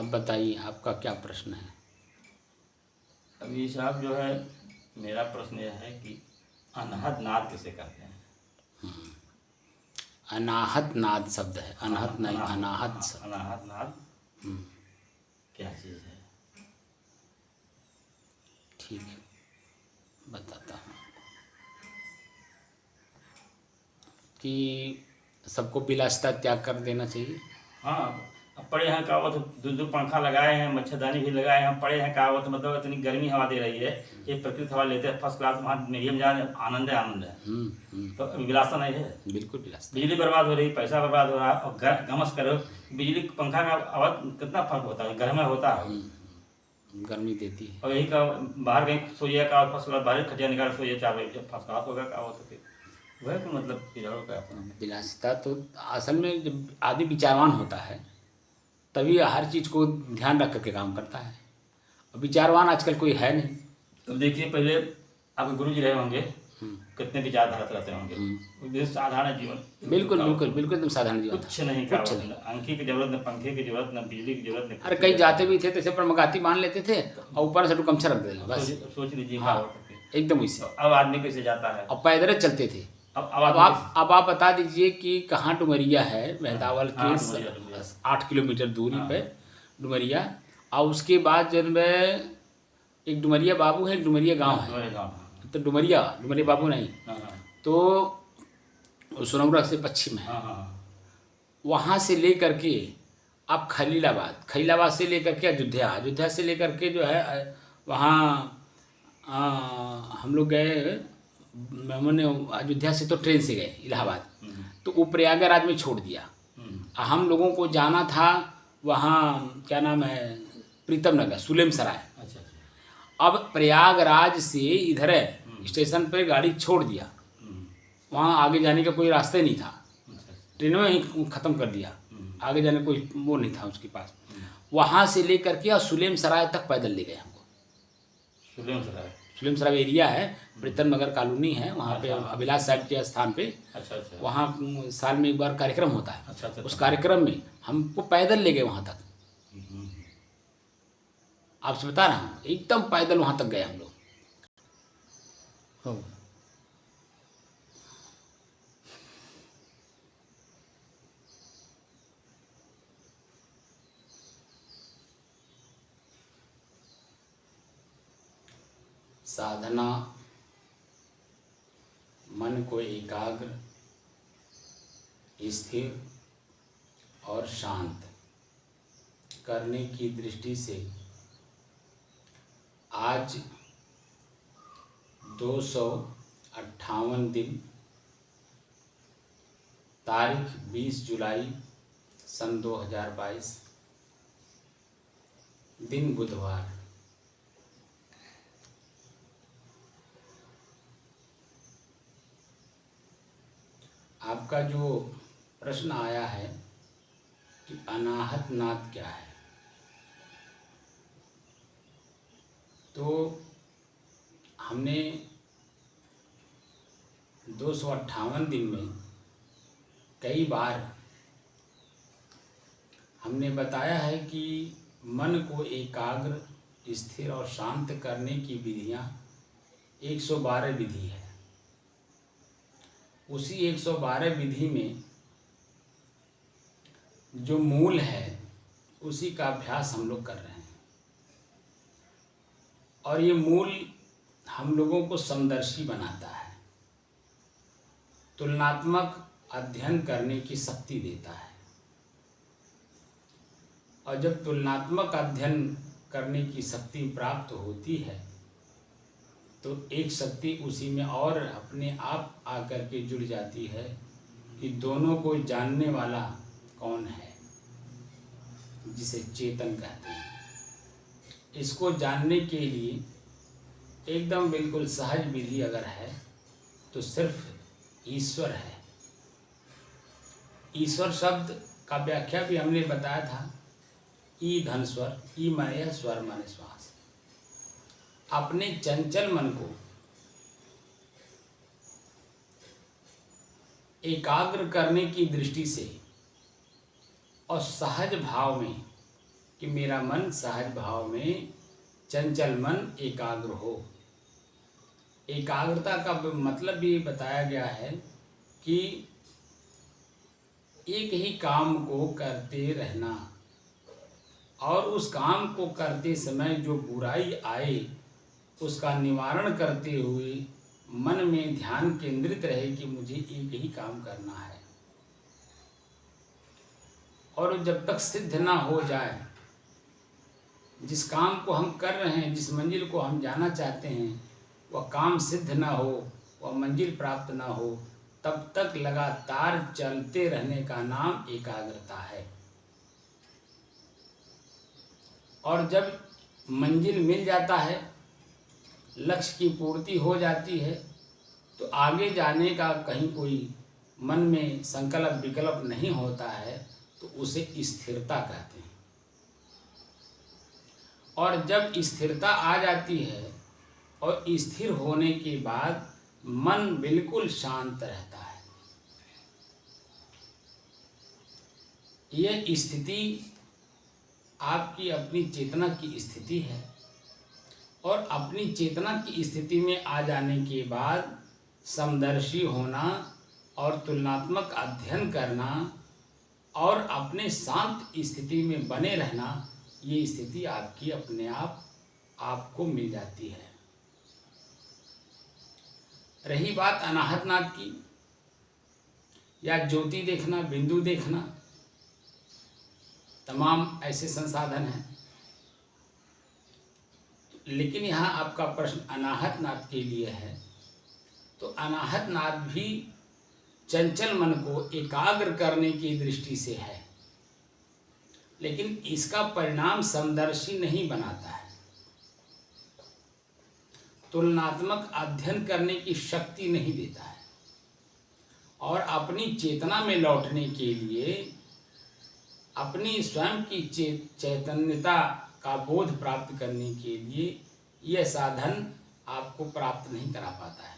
अब बताइए आपका क्या प्रश्न है। अभी साहब जो है मेरा प्रश्न यह है कि अनहद नाद किसे कहते हैं? अनाहत नाद शब्द है, अनहत नहीं, अनाहत हाँ, शब्द। अनाहद नाद क्या चीज़ है? ठीक है, बताता हूँ कि सबको बिलासिता त्याग कर देना चाहिए। हाँ, अब पड़े हैं कहावत, दो पंखा लगाए हैं, मच्छरदानी भी लगाए हैं, पड़े हैं कहावत, मतलब इतनी गर्मी हवा दे रही है, ये प्रकृति हवा लेते हैं फर्स्ट क्लास, वहाँ मीडियम जा रहे हैं, आनंद है, आनंद है। तो अभी विलासता नहीं है, बिल्कुल बिलासिता। बिजली बर्बाद हो रही, पैसा बर्बाद हो रहा है, और गमस करो, बिजली पंखा का आवाज कितना फर्क होता है, घर में होता है, गर्मी देती है। और यही का बाहर कहीं सोइए का फर्स्ट क्लास, बाहर खटिया निकाल सोइए 4 बजे, जब फर्स्ट क्लास होगा कहावत होती वह तो मतलब पिछड़ों का अपना। बिलासिता तो असल में जब आदमी विचारवान होता है तभी हर चीज़ को ध्यान रख करके काम करता है। अब विचारवान आजकल कोई है नहीं। तो देखिए, पहले आपके गुरु जी रहे होंगे, कितने विचारधारा रहते होंगे, वो साधारण जीवन, बिल्कुल बिल्कुल बिल्कुल एकदम साधारण जीवन था। कुछ नहीं, कुछ का नहीं। अंकी की जरूरत, न पंखे की जरूरत, न बिजली की जरूरत, न अरे कहीं जाते भी थे तो सिर पर मगाती बांध लेते थे और ऊपर से गमछा रख देते बस। सोच लीजिए हाँ, एकदम वैसे। अब आदमी कैसे जाता है? और पैदल चलते थे। अब अब आप बता दीजिए कि कहाँ डुमरिया है, मेहतावल के डुमरिया। 8 किलोमीटर दूरी पे डुमरिया। और उसके बाद जब मैं एक डुमरिया बाबू है, एक डुमरिया गांव है। तो डुमरिया बाबू नहीं, तो सोनमरा से पश्चिम है। वहाँ से ले करके आप खलीलाबाद से ले करके अयोध्या से ले करके जो है वहाँ हम लोग गए। मैंने अयोध्या से तो ट्रेन से गए इलाहाबाद, तो वो प्रयागराज में छोड़ दिया। हम लोगों को जाना था वहाँ क्या नाम है, प्रीतम नगर, सुलेम सराय। अब प्रयागराज से इधर स्टेशन पे गाड़ी छोड़ दिया, वहाँ आगे जाने का कोई रास्ता ही नहीं था, ट्रेनों में ही ख़त्म कर दिया, आगे जाने का कोई वो नहीं था उसके पास। वहाँ से ले करके और सुलेम सराय तक पैदल ले गए हमको। सुलेम सराय एरिया है, प्रीतम नगर कॉलोनी है, वहाँ पे अभिलाष साहब के स्थान पे। वहाँ साल में एक बार कार्यक्रम होता है। उस कार्यक्रम में हमको पैदल ले गए वहाँ तक। आपसे बता रहा हूँ, एकदम पैदल वहाँ तक गए हम लोग। साधना मन को एकाग्र, स्थिर और शांत करने की दृष्टि से आज 258 दिन, तारीख 20 जुलाई सन 2022, दिन बुधवार। आपका जो प्रश्न आया है कि अनाहत नाद क्या है, तो हमने 258 दिन में कई बार हमने बताया है कि मन को एकाग्र, स्थिर और शांत करने की विधियां 112 विधि है। उसी 112 विधि में जो मूल है उसी का अभ्यास हम लोग कर रहे हैं। और ये मूल हम लोगों को समदर्शी बनाता है, तुलनात्मक अध्ययन करने की शक्ति देता है। और जब तुलनात्मक अध्ययन करने की शक्ति प्राप्त होती है तो एक शक्ति उसी में और अपने आप आकर के जुड़ जाती है कि दोनों को जानने वाला कौन है, जिसे चेतन कहते हैं। इसको जानने के लिए एकदम बिल्कुल सहज विधि अगर है तो सिर्फ ईश्वर है। ईश्वर शब्द का व्याख्या भी हमने बताया था, ई धन स्वर, ई माने स्वर माने श्वास। अपने चंचल मन को एकाग्र करने की दृष्टि से और सहज भाव में कि मेरा मन सहज भाव में, चंचल मन एकाग्र हो। एकाग्रता का मतलब भी बताया गया है कि एक ही काम को करते रहना, और उस काम को करते समय जो बुराई आए उसका निवारण करते हुए मन में ध्यान केंद्रित रहे कि मुझे एक ही काम करना है। और जब तक सिद्ध ना हो जाए, जिस काम को हम कर रहे हैं, जिस मंजिल को हम जाना चाहते हैं, वह काम सिद्ध ना हो, वह मंजिल प्राप्त ना हो, तब तक लगातार चलते रहने का नाम एकाग्रता है। और जब मंजिल मिल जाता है, लक्ष्य की पूर्ति हो जाती है, तो आगे जाने का कहीं कोई मन में संकल्प विकल्प नहीं होता है, तो उसे स्थिरता कहते हैं। और जब स्थिरता आ जाती है और स्थिर होने के बाद मन बिल्कुल शांत रहता है। यह स्थिति आपकी अपनी चेतना की स्थिति है, और अपनी चेतना की स्थिति में आ जाने के बाद समदर्शी होना और तुलनात्मक अध्ययन करना और अपने शांत स्थिति में बने रहना, ये स्थिति आपकी अपने आप आपको मिल जाती है। रही बात अनाहतनाद की या ज्योति देखना, बिंदु देखना, तमाम ऐसे संसाधन हैं, लेकिन यहाँ आपका प्रश्न अनाहत नाद के लिए है। तो अनाहत नाद भी चंचल मन को एकाग्र करने की दृष्टि से है, लेकिन इसका परिणाम समदर्शी नहीं बनाता है। तुलनात्मक अध्ययन करने की शक्ति नहीं देता है, और अपनी चेतना में लौटने के लिए, अपनी स्वयं की चैतन्यता का बोध प्राप्त करने के लिए यह साधन आपको प्राप्त नहीं करा पाता है,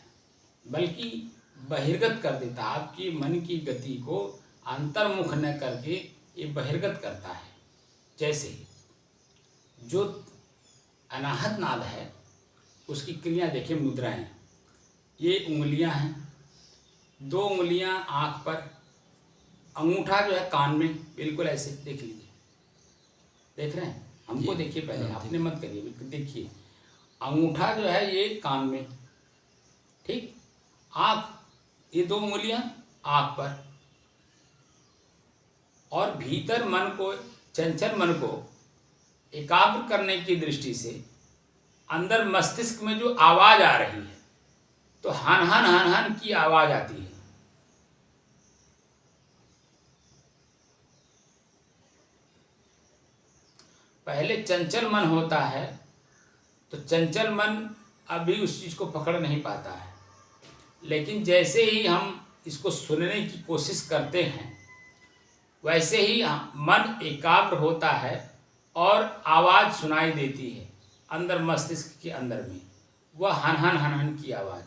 बल्कि बहिर्गत कर देता है। आपकी मन की गति को अंतर्मुख न करके ये बहिर्गत करता है। जैसे जो अनाहत नाद है उसकी क्रिया देखिए, मुद्राएं, ये उंगलियां हैं, 2 उंगलियां आँख पर, अंगूठा जो है कान में, बिल्कुल ऐसे देख लीजिए, देख रहे हैं? हमको देखिए पहले, आपने मत करिए, बिल्कुल देखिए। अंगूठा जो है ये कान में, ठीक, आँख, ये 2 उंगलियां आँख पर, और भीतर मन को, चंचल मन को एकाग्र करने की दृष्टि से अंदर मस्तिष्क में जो आवाज आ रही है, तो हन हन हन हन की आवाज आती है। पहले चंचल मन होता है, तो चंचल मन अभी उस चीज को पकड़ नहीं पाता है, लेकिन जैसे ही हम इसको सुनने की कोशिश करते हैं, वैसे ही मन एकाग्र होता है और आवाज सुनाई देती है अंदर मस्तिष्क के अंदर में, वह हन हन हन हन की आवाज।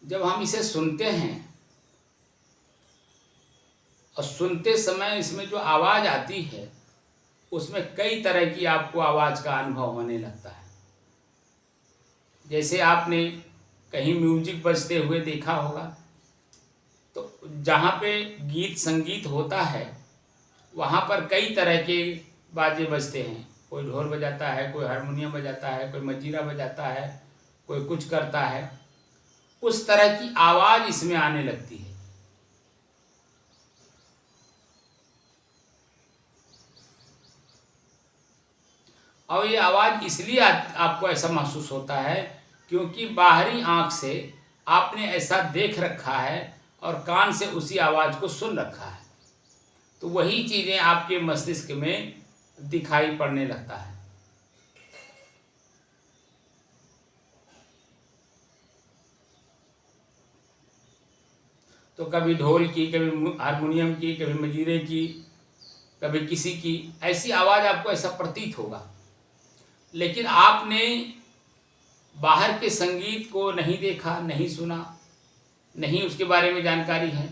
जब हम इसे सुनते हैं और सुनते समय इसमें जो आवाज आती है, उसमें कई तरह की आपको आवाज का अनुभव होने लगता है। जैसे आपने कहीं म्यूजिक बजते हुए देखा होगा, तो जहाँ पे गीत संगीत होता है वहाँ पर कई तरह के बाजे बजते हैं। कोई ढोल बजाता है, कोई हारमोनियम बजाता है, कोई मंजीरा बजाता है, कोई कुछ करता है, उस तरह की आवाज इसमें आने लगती है। और ये आवाज इसलिए आपको ऐसा महसूस होता है क्योंकि बाहरी आंख से आपने ऐसा देख रखा है और कान से उसी आवाज को सुन रखा है। तो वही चीज़ें आपके मस्तिष्क में दिखाई पड़ने लगता है। तो कभी ढोल की, कभी हारमोनियम की, कभी मंजीरे की, कभी किसी की ऐसी आवाज़ आपको ऐसा प्रतीत होगा। लेकिन आपने बाहर के संगीत को नहीं देखा, नहीं सुना, नहीं उसके बारे में जानकारी है,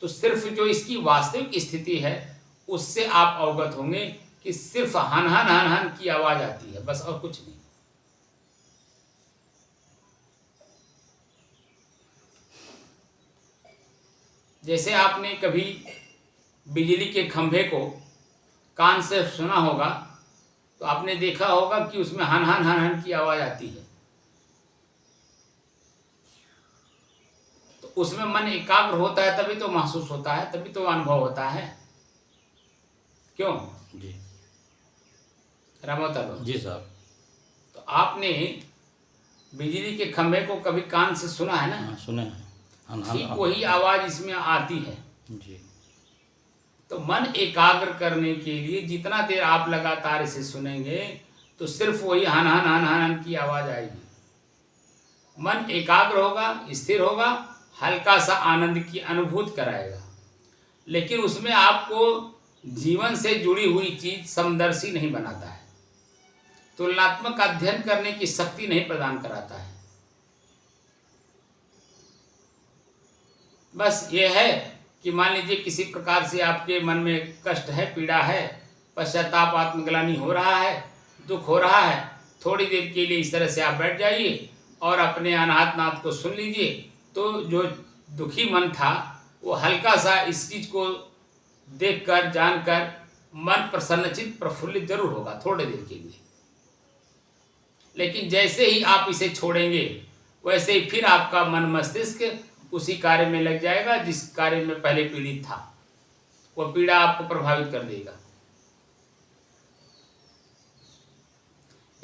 तो सिर्फ जो इसकी वास्तविक स्थिति है उससे आप अवगत होंगे कि सिर्फ हन हन हन हन की आवाज़ आती है, बस और कुछ नहीं। जैसे आपने कभी बिजली के खंभे को कान से सुना होगा तो आपने देखा होगा कि उसमें हन हन हन हन की आवाज़ आती है। तो उसमें मन एकाग्र होता है, तभी तो महसूस होता है, तभी तो अनुभव होता है। क्यों जी रामोतर जी साहब। तो आपने बिजली के खंभे को कभी कान से सुना है ना? हाँ सुने हैं। ठीक वही आवाज़ इसमें आती है। जी। तो मन एकाग्र करने के लिए जितना देर आप लगातार इसे सुनेंगे तो सिर्फ वही हन हन हन हन हन की आवाज़ आएगी। मन एकाग्र होगा, स्थिर होगा, हल्का सा आनंद की अनुभूति कराएगा, लेकिन उसमें आपको जीवन से जुड़ी हुई चीज समदर्शी नहीं बनाता है, तुलनात्मक अध्ययन करने की शक्ति नहीं प्रदान कराता है। बस ये है कि मान लीजिए किसी प्रकार से आपके मन में कष्ट है, पीड़ा है, पश्चाताप, आत्मग्लानि हो रहा है, दुख हो रहा है, थोड़ी देर के लिए इस तरह से आप बैठ जाइए और अपने अनाहत नाथ को सुन लीजिए। तो जो दुखी मन था वो हल्का सा इस चीज को देखकर, जानकर मन प्रसन्नचित, प्रफुल्लित जरूर होगा थोड़े देर के लिए। लेकिन जैसे ही आप इसे छोड़ेंगे वैसे ही फिर आपका मन मस्तिष्क उसी कार्य में लग जाएगा जिस कार्य में पहले पीड़ित था। वो पीड़ा आपको प्रभावित कर देगा।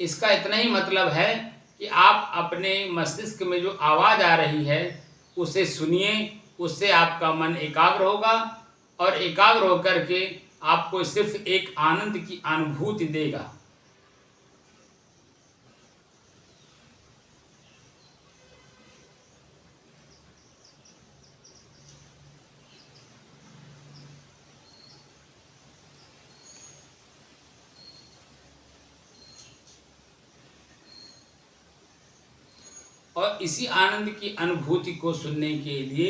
इसका इतना ही मतलब है कि आप अपने मस्तिष्क में जो आवाज आ रही है उसे सुनिए, उससे आपका मन एकाग्र होगा और एकाग्र होकर के आपको सिर्फ एक आनंद की अनुभूति देगा। और इसी आनंद की अनुभूति को सुनने के लिए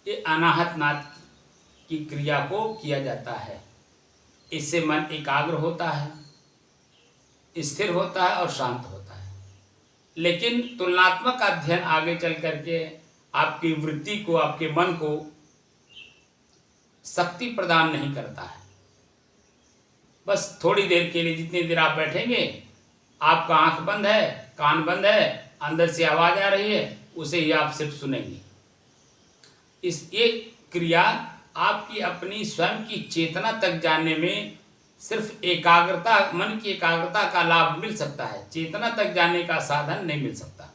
ये अनाहत नाद की क्रिया को किया जाता है। इससे मन एकाग्र होता है, स्थिर होता है और शांत होता है। लेकिन तुलनात्मक अध्ययन आगे चल करके आपकी वृत्ति को, आपके मन को शक्ति प्रदान नहीं करता है। बस थोड़ी देर के लिए, जितनी देर आप बैठेंगे, आपका आंख बंद है, कान बंद है, अंदर से आवाज आ रही है, उसे ही आप सिर्फ सुनेंगे। ये क्रिया आपकी अपनी स्वयं की चेतना तक जाने में सिर्फ एकाग्रता, मन की एकाग्रता का लाभ मिल सकता है, चेतना तक जाने का साधन नहीं मिल सकता।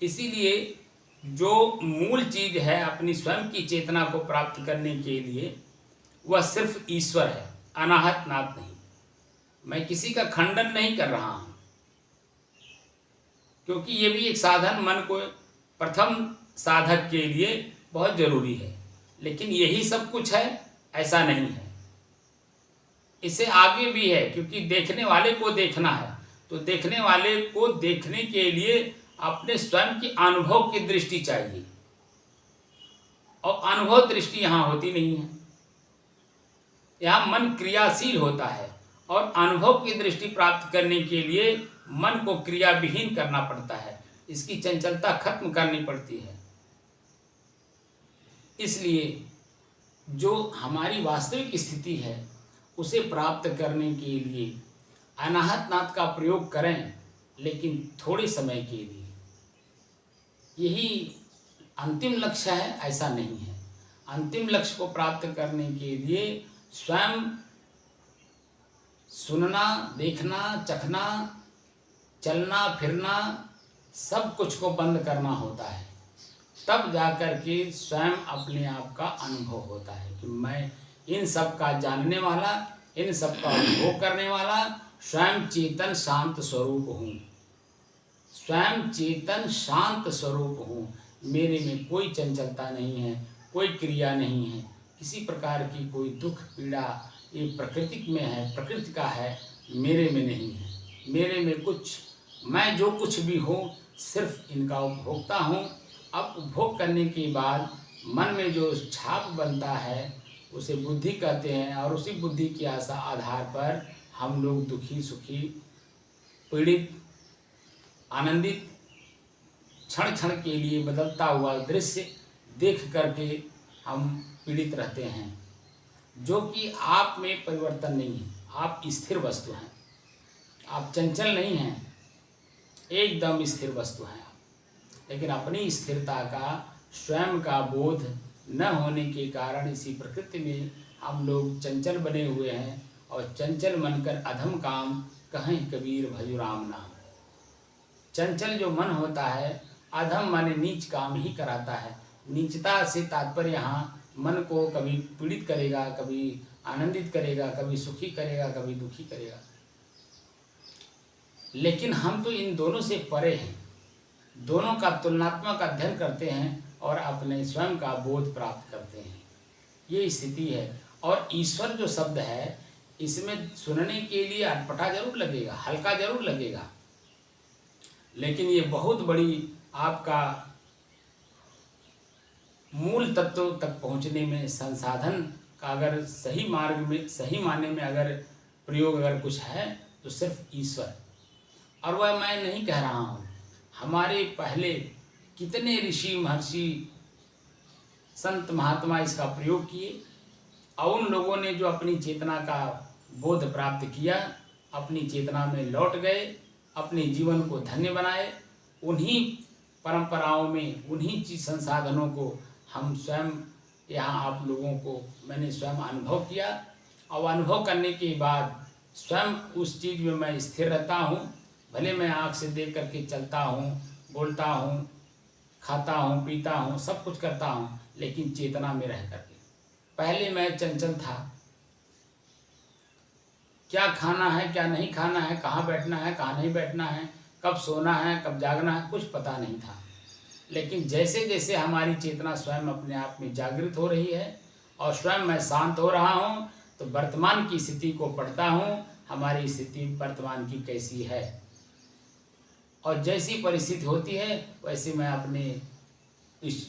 इसीलिए जो मूल चीज है अपनी स्वयं की चेतना को प्राप्त करने के लिए वह सिर्फ ईश्वर है, अनाहत नाथ नहीं। मैं किसी का खंडन नहीं कर रहा हूं, क्योंकि ये भी एक साधन मन को प्रथम साधक के लिए बहुत जरूरी है। लेकिन यही सब कुछ है ऐसा नहीं है, इससे आगे भी है। क्योंकि देखने वाले को देखना है, तो देखने वाले को देखने के लिए अपने स्वयं की अनुभव की दृष्टि चाहिए, और अनुभव दृष्टि यहाँ होती नहीं है। यहाँ मन क्रियाशील होता है और अनुभव की दृष्टि प्राप्त करने के लिए मन को क्रिया विहीन करना पड़ता है, इसकी चंचलता खत्म करनी पड़ती है। इसलिए जो हमारी वास्तविक स्थिति है उसे प्राप्त करने के लिए अनाहत नाद का प्रयोग करें, लेकिन थोड़े समय के लिए। यही अंतिम लक्ष्य है ऐसा नहीं है। अंतिम लक्ष्य को प्राप्त करने के लिए स्वयं सुनना, देखना, चखना, चलना फिरना, सब कुछ को बंद करना होता है। तब जाकर के स्वयं अपने आप का अनुभव होता है कि मैं इन सब का जानने वाला, इन सब का उपभोग करने वाला स्वयं चेतन शांत स्वरूप हूँ। स्वयं चेतन शांत स्वरूप हूँ। मेरे में कोई चंचलता नहीं है, कोई क्रिया नहीं है, किसी प्रकार की कोई दुख पीड़ा ये प्रकृति में है, प्रकृति का है, मेरे में नहीं है। मेरे में कुछ, मैं जो कुछ भी हूँ सिर्फ इनका उपभोक्ता हूँ। अब उपभोग करने के बाद मन में जो छाप बनता है उसे बुद्धि कहते हैं, और उसी बुद्धि के आधार पर हम लोग दुखी, सुखी, पीड़ित, आनंदित, क्षण क्षण के लिए बदलता हुआ दृश्य देख करके हम पीड़ित रहते हैं, जो कि आप में परिवर्तन नहीं है। आप स्थिर वस्तु हैं, आप चंचल नहीं हैं, एकदम स्थिर वस्तु हैं आप। लेकिन अपनी स्थिरता का, स्वयं का बोध न होने के कारण इसी प्रकृति में हम लोग चंचल बने हुए हैं, और चंचल मनकर अधम काम कहें कबीर भजु राम नाम। चंचल जो मन होता है, अधम माने नीच काम ही कराता है। नीचता से तात्पर्य यहाँ मन को कभी पीड़ित करेगा, कभी आनंदित करेगा, कभी सुखी करेगा, कभी दुखी करेगा। लेकिन हम तो इन दोनों से परे हैं, दोनों का तुलनात्मक अध्ययन करते हैं और अपने स्वयं का बोध प्राप्त करते हैं। ये स्थिति है। और ईश्वर जो शब्द है, इसमें सुनने के लिए अटपटा जरूर लगेगा, हल्का जरूर लगेगा, लेकिन ये बहुत बड़ी आपका मूल तत्व तक पहुंचने में संसाधन का, अगर सही मार्ग में, सही माने में अगर प्रयोग अगर कुछ है तो सिर्फ ईश्वर। और वह मैं नहीं कह रहा हूँ, हमारे पहले कितने ऋषि, महर्षि, संत, महात्मा इसका प्रयोग किए, और उन लोगों ने जो अपनी चेतना का बोध प्राप्त किया, अपनी चेतना में लौट गए, अपने जीवन को धन्य बनाए। उन्हीं परंपराओं में, उन्हीं चीज संसाधनों को हम स्वयं यहाँ आप लोगों को मैंने स्वयं अनुभव किया, और अनुभव करने के बाद स्वयं उस चीज़ में मैं स्थिर रहता हूँ। भले मैं आँख से देख करके चलता हूँ, बोलता हूँ, खाता हूँ, पीता हूँ, सब कुछ करता हूँ, लेकिन चेतना में रह करके। पहले मैं चंचल था, क्या खाना है, क्या नहीं खाना है, कहाँ बैठना है, कहाँ नहीं बैठना है, कब सोना है, कब जागना है, कुछ पता नहीं था। लेकिन जैसे जैसे हमारी चेतना स्वयं अपने आप में जागृत हो रही है और स्वयं मैं शांत हो रहा हूँ, तो वर्तमान की स्थिति को पढ़ता हूँ, हमारी स्थिति वर्तमान की कैसी है, और जैसी परिस्थिति होती है वैसे मैं अपने इस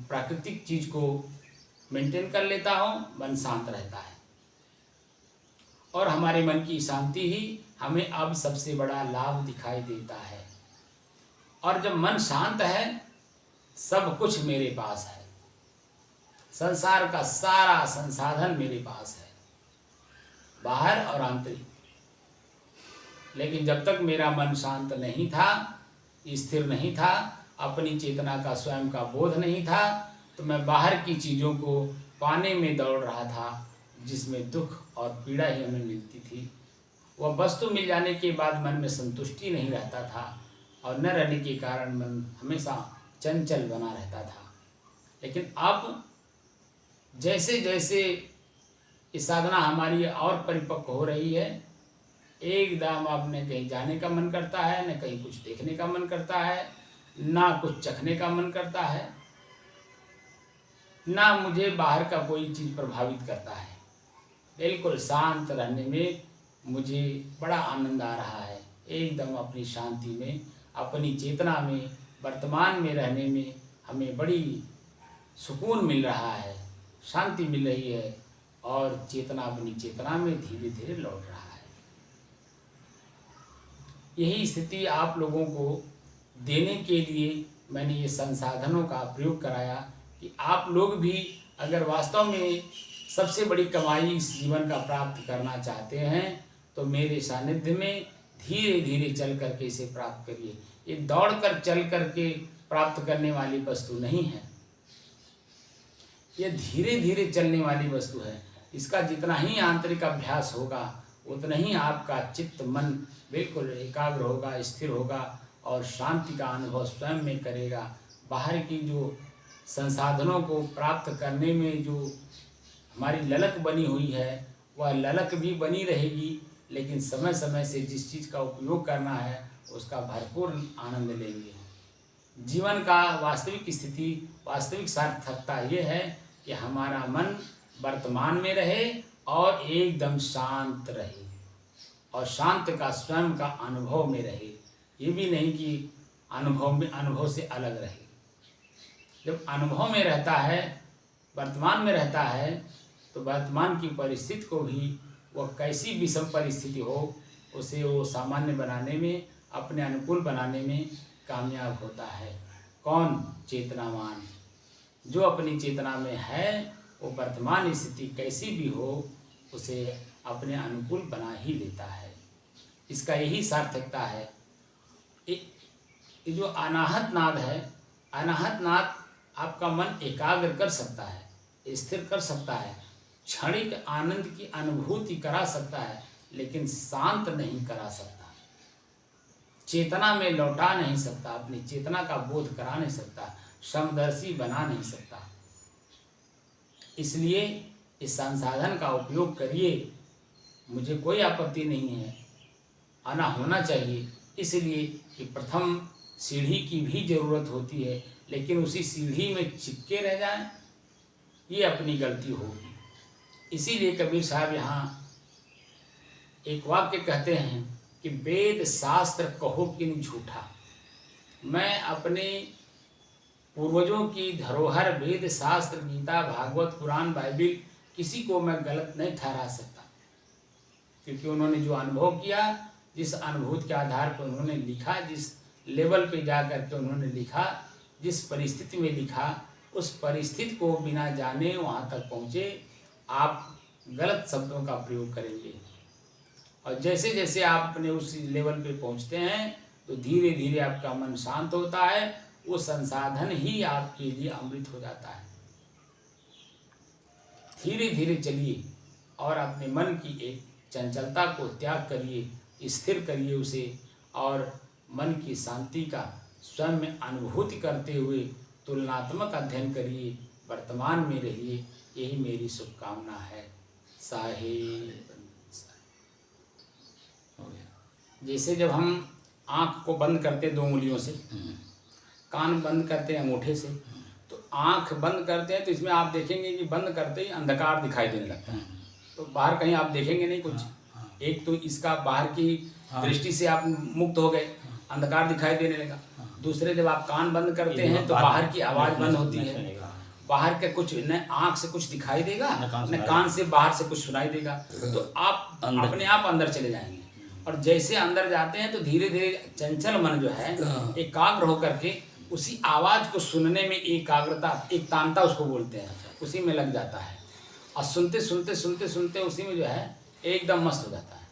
प्राकृतिक चीज़ को मेंटेन कर लेता हूँ, मन शांत रहता है। और हमारे मन की शांति ही हमें अब सबसे बड़ा लाभ दिखाई देता है। और जब मन शांत है, सब कुछ मेरे पास है, संसार का सारा संसाधन मेरे पास है, बाहर और आंतरिक। लेकिन जब तक मेरा मन शांत नहीं था, स्थिर नहीं था, अपनी चेतना का स्वयं का बोध नहीं था, तो मैं बाहर की चीज़ों को पाने में दौड़ रहा था, जिसमें दुख और पीड़ा ही हमें मिलती थी। वह वस्तु मिल जाने के बाद मन में संतुष्टि नहीं रहता था, और न रहने के कारण मन हमेशा चंचल बना रहता था। लेकिन अब जैसे जैसे इस साधना हमारी और परिपक्व हो रही है, एकदम अब न कहीं जाने का मन करता है, न कहीं कुछ देखने का मन करता है, ना कुछ चखने का मन करता है, ना मुझे बाहर का कोई चीज़ प्रभावित करता है। बिल्कुल शांत रहने में मुझे बड़ा आनंद आ रहा है। एकदम अपनी शांति में, अपनी चेतना में, वर्तमान में रहने में हमें बड़ी सुकून मिल रहा है, शांति मिल रही है, और चेतना अपनी चेतना में धीरे धीरे लौट रहा है। यही स्थिति आप लोगों को देने के लिए मैंने ये संसाधनों का प्रयोग कराया, कि आप लोग भी अगर वास्तव में सबसे बड़ी कमाई इस जीवन का प्राप्त करना चाहते हैं, तो मेरे सानिध्य में धीरे धीरे चल करके इसे प्राप्त करिए। ये दौड़ कर चल करके प्राप्त करने वाली वस्तु नहीं है, ये धीरे धीरे चलने वाली वस्तु है। इसका जितना ही आंतरिक अभ्यास होगा, उतना ही आपका चित्त, मन बिल्कुल एकाग्र होगा, स्थिर होगा, और शांति का अनुभव स्वयं में करेगा। बाहर की जो संसाधनों को प्राप्त करने में जो हमारी ललक बनी हुई है वह ललक भी बनी रहेगी, लेकिन समय समय से जिस चीज़ का उपयोग करना है उसका भरपूर आनंद लेंगे। जीवन का वास्तविक स्थिति, वास्तविक सार्थकता ये है कि हमारा मन वर्तमान में रहे और एकदम शांत रहे, और शांत का स्वयं का अनुभव में रहे। ये भी नहीं कि अनुभव से अलग रहे। जब अनुभव में रहता है, वर्तमान में रहता है, तो वर्तमान की परिस्थिति को भी, वह कैसी विषम परिस्थिति हो, उसे वो सामान्य बनाने में, अपने अनुकूल बनाने में कामयाब होता है। कौन? चेतनावान। जो अपनी चेतना में है वो वर्तमान स्थिति कैसी भी हो उसे अपने अनुकूल बना ही लेता है। इसका यही सार्थकता है। ये जो अनाहत नाद है, अनाहत नाद आपका मन एकाग्र कर सकता है, स्थिर कर सकता है, क्षणिक आनंद की अनुभूति करा सकता है, लेकिन शांत नहीं करा सकता, चेतना में लौटा नहीं सकता, अपनी चेतना का बोध करा नहीं सकता, समदर्शी बना नहीं सकता। इसलिए इस संसाधन का उपयोग करिए, मुझे कोई आपत्ति नहीं है, आना होना चाहिए। इसलिए कि प्रथम सीढ़ी की भी ज़रूरत होती है, लेकिन उसी सीढ़ी में चिपके रह जाएं, ये अपनी गलती होगी। इसीलिए कबीर साहब यहाँ एक वाक्य कहते हैं कि वेद शास्त्र कहो किन झूठा। मैं अपने पूर्वजों की धरोहर वेद शास्त्र, गीता, भागवत, कुरान, बाइबिल, किसी को मैं गलत नहीं ठहरा सकता, क्योंकि उन्होंने जो अनुभव किया, जिस अनुभूति के आधार पर उन्होंने लिखा, जिस लेवल पे जा कर के उन्होंने लिखा, जिस परिस्थिति में लिखा, उस परिस्थिति को बिना जाने वहाँ तक पहुँचे आप गलत शब्दों का प्रयोग करेंगे। और जैसे जैसे आप अपने उस लेवल पे पहुँचते हैं तो धीरे धीरे आपका मन शांत होता है, वो संसाधन ही आपके लिए अमृत हो जाता है। धीरे धीरे चलिए और अपने मन की एक चंचलता को त्याग करिए, स्थिर करिए उसे, और मन की शांति का स्वयं में अनुभूति करते हुए तुलनात्मक अध्ययन करिए, वर्तमान में रहिए। यही मेरी शुभकामना है। साहेब। जैसे जब हम आँख को बंद करते 2 उंगलियों से, कान बंद करते हैं अंगूठे से, तो आँख बंद करते हैं तो इसमें आप देखेंगे कि बंद करते ही अंधकार दिखाई देने लगता है। तो बाहर कहीं आप देखेंगे नहीं कुछ। एक तो इसका बाहर की दृष्टि से आप मुक्त हो गए, अंधकार दिखाई देने लगा। दूसरे जब आप कान बंद करते हैं तो बाहर की आवाज़ बंद होती है, बाहर के कुछ न आँख से कुछ दिखाई देगा, न कान से बाहर से कुछ सुनाई देगा, तो आप अपने आप अंदर चले जाएंगे। और जैसे अंदर जाते हैं तो धीरे धीरे चंचल मन जो है एकाग्र होकर के उसी आवाज़ को सुनने में एकाग्रता, एक तानता उसको बोलते हैं, उसी में लग जाता है, और सुनते सुनते सुनते सुनते उसी में जो है एकदम मस्त हो जाता है।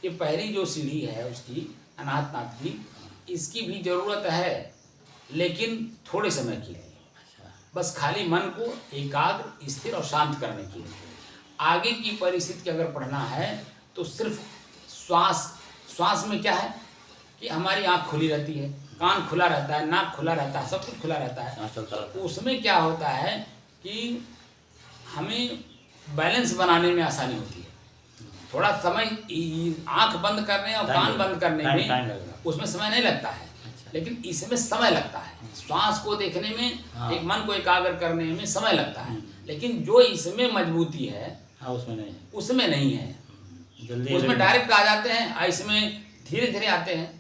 ये पहली जो सीढ़ी है उसकी, अनाहतनाथ की, इसकी भी ज़रूरत है, लेकिन थोड़े समय के लिए, बस खाली मन को एकाग्र, स्थिर और शांत करने के लिए। आगे की परिस्थिति की अगर पढ़ना है तो सिर्फ श्वास में क्या है कि हमारी आँख खुली रहती है, कान खुला रहता है, नाक खुला रहता है, सब कुछ खुला रहता है। तो उसमें क्या होता है कि हमें बैलेंस बनाने में आसानी होती है। थोड़ा समय आँख बंद करने और कान बंद करने में उसमें समय नहीं लगता है, लेकिन इसमें समय लगता है। श्वास को देखने में, एक मन को एकाग्र करने में समय लगता है, लेकिन जो इसमें मजबूती है उसमें नहीं है। उसमें डायरेक्ट आ जाते हैं, इसमें धीरे धीरे आते हैं।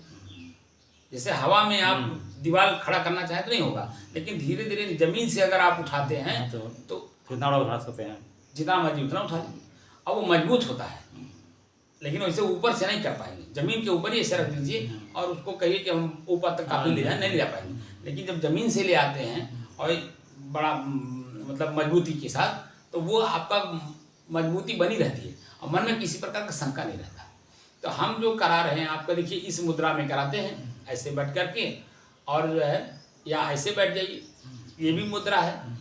जैसे हवा में आप दीवार खड़ा करना चाहें तो नहीं होगा, लेकिन धीरे धीरे जमीन से अगर आप उठाते हैं तो कितना बड़ा उठा सकते हैं, जितना मर्जी उतना उठा लीजिए, अब वो मजबूत होता है। लेकिन वैसे ऊपर से नहीं कर पाएंगे, जमीन के ऊपर ही ऐसे रख दीजिए और उसको कहिए कि हम ऊपर तक काफ़ी ले जाए, नहीं ले जा पाएंगे। लेकिन जब जमीन से ले आते हैं और बड़ा मतलब मजबूती के साथ, तो वो आपका मजबूती बनी रहती है और मन में किसी प्रकार का शंका नहीं रहता। तो हम जो करा रहे हैं आपका, देखिए इस मुद्रा में कराते हैं, ऐसे बैठ करके, और जो है या ऐसे बैठ जाइए, ये भी मुद्रा है।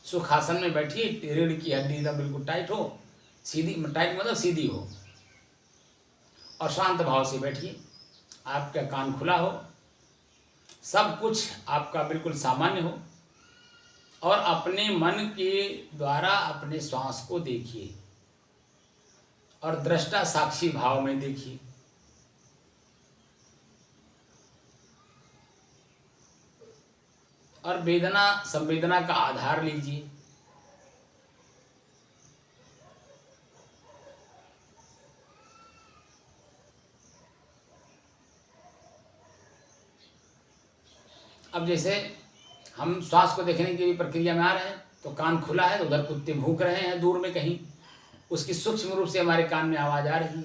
सुखासन में बैठिए, रीढ़ की हड्डी एकदम बिल्कुल टाइट हो, सीधी, टाइट मतलब सीधी हो, और शांत भाव से बैठिए। आपका कान खुला हो, सब कुछ आपका बिल्कुल सामान्य हो, और अपने मन के द्वारा अपने श्वास को देखिए और दृष्टा साक्षी भाव में देखिए। और वेदना संवेदना का आधार लीजिए। अब जैसे हम श्वास को देखने की प्रक्रिया में आ रहे हैं तो कान खुला है तो उधर कुत्ते भूख रहे हैं दूर में कहीं, उसकी सूक्ष्म रूप से हमारे कान में आवाज़ आ रही है।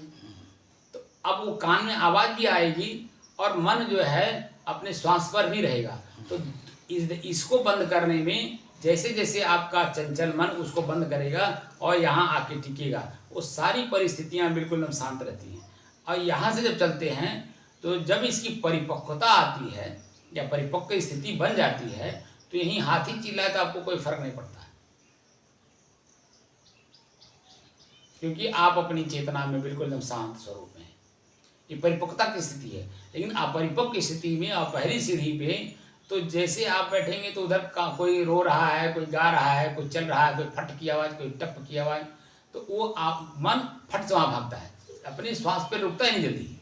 तो अब वो कान में आवाज़ भी आएगी और मन जो है अपने श्वास पर भी रहेगा। तो इसको बंद करने में जैसे जैसे आपका चंचल मन उसको बंद करेगा और यहाँ आके टिकेगा, वो सारी परिस्थितियाँ बिल्कुल एकदम शांत रहती हैं। और यहाँ से जब चलते हैं तो जब इसकी परिपक्वता आती है या परिपक्व स्थिति बन जाती है तो यहीं हाथी चिल्लाए तो आपको कोई फर्क नहीं पड़ता है, क्योंकि आप अपनी चेतना में बिल्कुल एकदम शांत स्वरूप में हैं। ये परिपक्वता की स्थिति है। लेकिन अपरिपक्व की स्थिति में आप पहली सीढ़ी पे तो जैसे आप बैठेंगे तो उधर का कोई रो रहा है, कोई गा रहा है, कोई चल रहा है, कोई फट की आवाज़, कोई टप की आवाज़, तो वो आप मन फट से वहाँ भागता है, अपने श्वास पे रुकता ही नहीं जल्दी,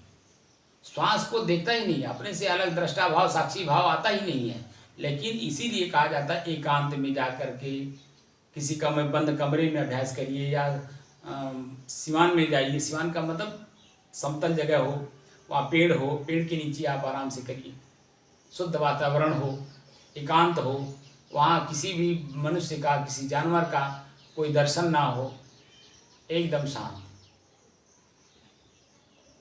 श्वास को देखता ही नहीं है, अपने से अलग दृष्टा भाव साक्षी भाव आता ही नहीं है। लेकिन इसीलिए कहा जाता है एकांत में जा कर के किसी बंद कमरे में अभ्यास करिए या सिवान में जाइए। सिवान का मतलब समतल जगह हो, वहाँ पेड़ हो, पेड़ के नीचे आप आराम से करिए, शुद्ध वातावरण हो, एकांत हो, वहाँ किसी भी मनुष्य का किसी जानवर का कोई दर्शन ना हो, एकदम शांत।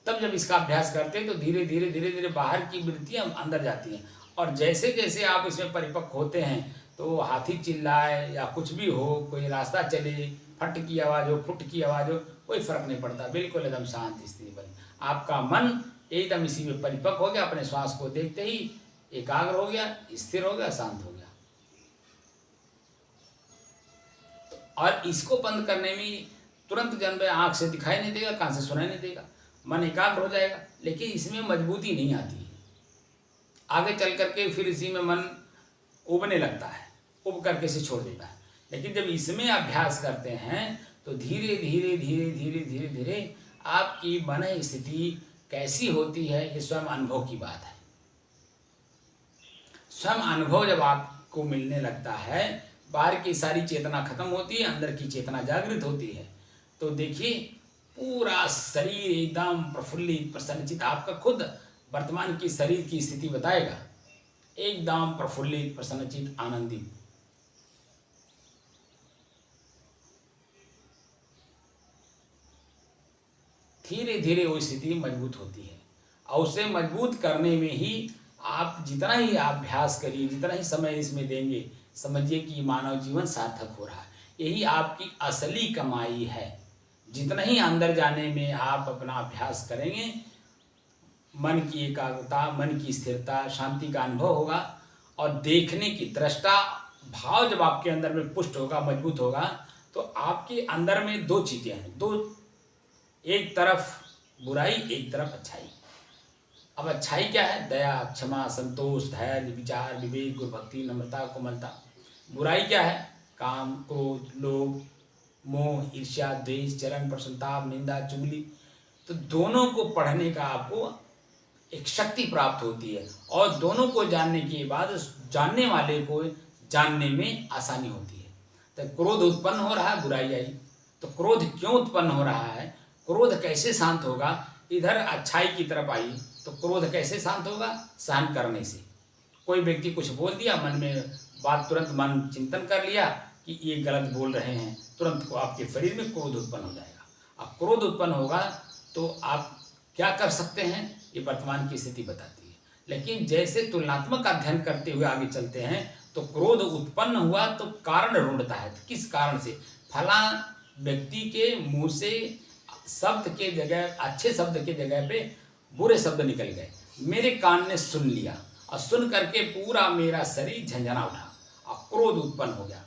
तब जब इसका अभ्यास करते हैं तो धीरे धीरे धीरे धीरे बाहर की वृत्तियाँ अंदर जाती हैं। और जैसे जैसे आप इसमें परिपक्व होते हैं तो हाथी चिल्लाए या कुछ भी हो, कोई रास्ता चले, फट की आवाज़ हो, फुट की आवाज़ हो, कोई फर्क नहीं पड़ता, बिल्कुल एकदम शांत स्थिति बनी। आपका मन एकदम इसी में परिपक्व हो गया, अपने श्वास को देखते ही एकाग्र हो गया, स्थिर हो गया, शांत हो गया। और इसको बंद करने में तुरंत जन्म आँख से दिखाई नहीं देगा, कान से सुनाई नहीं देगा, मन एकाग्र हो जाएगा। लेकिन इसमें मजबूती नहीं आती है, आगे चल करके फिर इसी में मन उबने लगता है, उब करके से छोड़ देता है। लेकिन जब इसमें अभ्यास करते हैं तो धीरे धीरे धीरे धीरे धीरे धीरे आपकी मन स्थिति कैसी होती है ये स्वयं अनुभव की बात है। स्वयं अनुभव जब आपको मिलने लगता है, बाहर की सारी चेतना खत्म होती है, अंदर की चेतना जागृत होती है, तो देखिए पूरा शरीर एकदम प्रफुल्लित प्रसन्नचित, आपका खुद वर्तमान की शरीर की स्थिति बताएगा, एकदम प्रफुल्लित प्रसन्नचित आनंदित। धीरे धीरे वो स्थिति मजबूत होती है। और उसे मजबूत करने में ही आप जितना ही अभ्यास करिए, जितना ही समय इसमें देंगे, समझिए कि मानव जीवन सार्थक हो रहा है। यही आपकी असली कमाई है। जितना ही अंदर जाने में आप अपना अभ्यास करेंगे, मन की एकाग्रता, मन की स्थिरता, शांति का अनुभव होगा। और देखने की दृष्टा भाव जब आपके अंदर में पुष्ट होगा, मजबूत होगा, तो आपके अंदर में दो चीज़ें हैं, दो, एक तरफ बुराई, एक तरफ अच्छाई। अब अच्छाई क्या है? दया, क्षमा, संतोष, धैर्य, विचार, विवेक, गुरु भक्ति, नम्रता, कोमलता। बुराई क्या है? काम, क्रोध, लोभ, मोह, ईर्ष्या, द्वेष, जलन, प्रसन्नता, निंदा, चुगली। तो दोनों को पढ़ने का आपको एक शक्ति प्राप्त होती है, और दोनों को जानने के बाद जानने वाले को जानने में आसानी होती है। तो क्रोध उत्पन्न हो रहा है, बुराई आई, तो क्रोध क्यों उत्पन्न हो रहा है, क्रोध कैसे शांत होगा? इधर अच्छाई की तरफ आई तो क्रोध कैसे शांत होगा? सहन करने से। कोई व्यक्ति कुछ बोल दिया, मन में बात, तुरंत मन चिंतन कर लिया कि ये गलत बोल रहे हैं, तुरंत को आपके शरीर में क्रोध उत्पन्न हो जाएगा। अब क्रोध उत्पन्न होगा तो आप क्या कर सकते हैं, ये वर्तमान की स्थिति बताती है। लेकिन जैसे तुलनात्मक अध्ययन करते हुए आगे चलते हैं तो क्रोध उत्पन्न हुआ तो कारण ढूंढता है, तो किस कारण से? फला व्यक्ति के मुंह से शब्द के जगह, अच्छे शब्द के जगह पे बुरे शब्द निकल गए, मेरे कान ने सुन लिया, और सुन करके पूरा मेरा शरीर झंझना उठा और क्रोध उत्पन्न हो गया।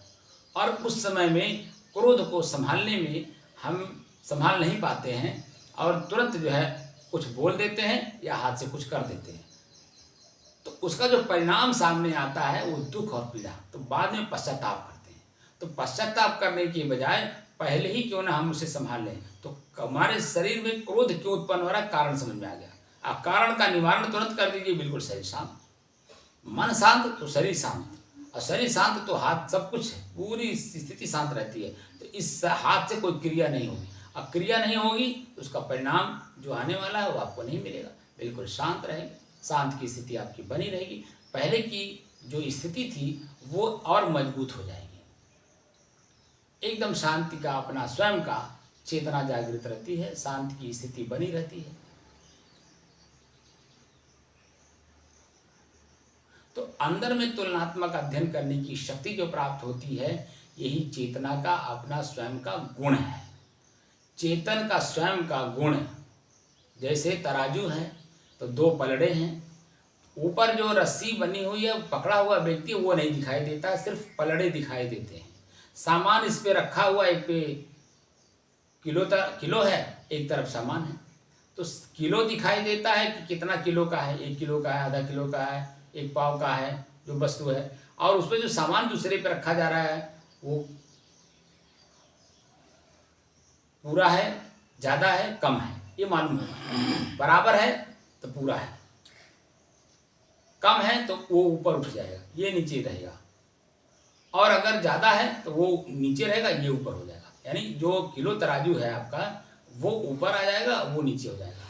और उस समय में क्रोध को संभालने में हम संभाल नहीं पाते हैं और तुरंत जो है कुछ बोल देते हैं या हाथ से कुछ कर देते हैं। तो उसका जो परिणाम सामने आता है वो दुख और पीड़ा, तो बाद में पश्चाताप करते हैं। तो पश्चाताप करने की बजाय पहले ही क्यों ना हम उसे संभाल लें। तो हमारे शरीर में क्रोध क्यों उत्पन्न हो रहा है, कारण समझ में आ गया। आप कारण का निवारण तुरंत कर दीजिए, बिल्कुल शरीर शांत, मन शांत तो शरीर शांत, और शरीर शांत तो हाथ सब कुछ है, पूरी स्थिति शांत रहती है। तो इस हाथ से कोई क्रिया नहीं होगी, अब क्रिया नहीं होगी तो उसका परिणाम जो आने वाला है वो आपको नहीं मिलेगा। बिल्कुल शांत रहेंगे, शांत की स्थिति आपकी बनी रहेगी, पहले की जो स्थिति थी वो और मजबूत हो जाएगी। एकदम शांति का अपना स्वयं का चेतना जागृत रहती है, शांति की स्थिति बनी रहती है। तो अंदर में तुलनात्मक अध्ययन करने की शक्ति जो प्राप्त होती है, यही चेतना का अपना स्वयं का गुण है। चेतन का स्वयं का गुण, जैसे तराजू है तो दो पलड़े हैं, ऊपर जो रस्सी बनी हुई है पकड़ा हुआ व्यक्ति वो नहीं दिखाई देता, सिर्फ पलड़े दिखाई देते हैं। सामान इस पे रखा हुआ, एक पे किलो है, एक तरफ सामान है, तो किलो दिखाई देता है कि कितना किलो का है, 1 किलो का है, आधा किलो का है, 1 पाव का है जो वस्तु है, और उसमें जो सामान दूसरे पे रखा जा रहा है वो पूरा है, ज़्यादा है, कम है, ये मालूम होगा। बराबर है तो पूरा है, कम है तो वो ऊपर उठ जाएगा, ये नीचे रहेगा, और अगर ज़्यादा है तो वो नीचे रहेगा, ये ऊपर हो जाएगा। यानी जो किलो तराजू है आपका वो ऊपर आ जाएगा, वो नीचे हो जाएगा,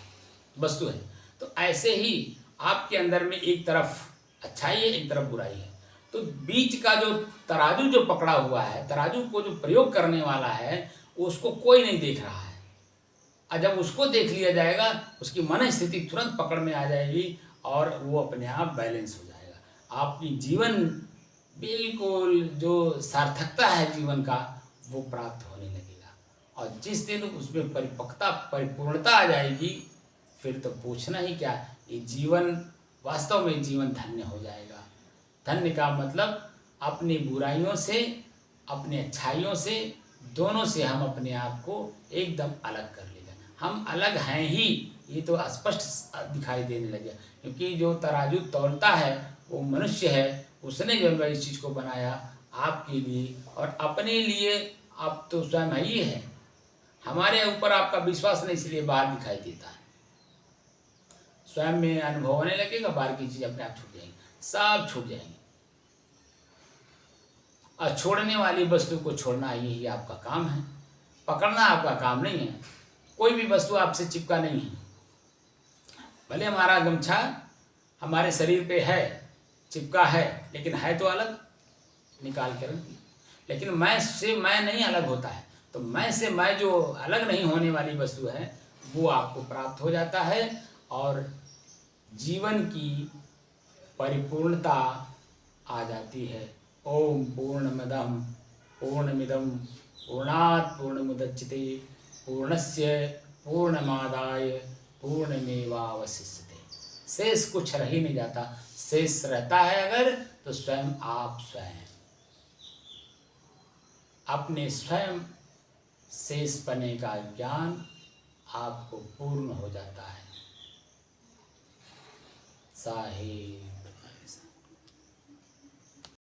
वस्तु है। तो ऐसे ही आपके अंदर में एक तरफ अच्छाई है, एक तरफ बुराई है, तो बीच का जो तराजू जो पकड़ा हुआ है, तराजू को जो प्रयोग करने वाला है उसको कोई नहीं देख रहा है, और जब उसको देख लिया जाएगा उसकी मन स्थिति तुरंत पकड़ में आ जाएगी और वो अपने आप बैलेंस हो जाएगा। आपकी जीवन बिल्कुल जो सार्थकता है जीवन का वो प्राप्त होने लगेगा, और जिस दिन उसमें परिपक्वता परिपूर्णता आ जाएगी फिर तो पूछना ही क्या, ये जीवन वास्तव में जीवन धन्य हो जाएगा। धन्य का मतलब अपनी बुराइयों से अपनी अच्छाइयों से दोनों से हम अपने आप को एकदम अलग कर लेंगे। हम अलग हैं ही, ये तो स्पष्ट दिखाई देने लगे, क्योंकि जो तराजू तौलता है वो मनुष्य है, उसने जो है इस चीज़ को बनाया आपके लिए और अपने लिए। आप तो स्वयं ही है, हमारे ऊपर आपका विश्वास नहीं इसलिए बाहर दिखाई देता है। स्वयं में अनुभव होने लगेगा, बाहर की चीज़ अपने आप छूट जाएंगी, सब छूट जाएंगी, और छोड़ने वाली वस्तु को छोड़ना यही आपका काम है, पकड़ना आपका काम नहीं है। कोई भी वस्तु आपसे चिपका नहीं है, भले हमारा गमछा हमारे शरीर पे है, चिपका है, लेकिन है तो अलग, निकाल के रख दी। लेकिन मैं से मैं नहीं अलग होता है, तो मैं से मैं जो अलग नहीं होने वाली वस्तु है वो आपको प्राप्त हो जाता है, और जीवन की परिपूर्णता आ जाती है। ओम पूर्णमदं पूर्णमिदं पूर्णात् पूर्णमुदच्यते पूर्णस्य पूर्णमादाय पूर्णमेवावशिष्यते। शेष कुछ रह ही नहीं जाता, शेष रहता है अगर तो स्वयं आप स्वयं अपने स्वयं शेष पने का ज्ञान आपको पूर्ण हो जाता है। साहिब।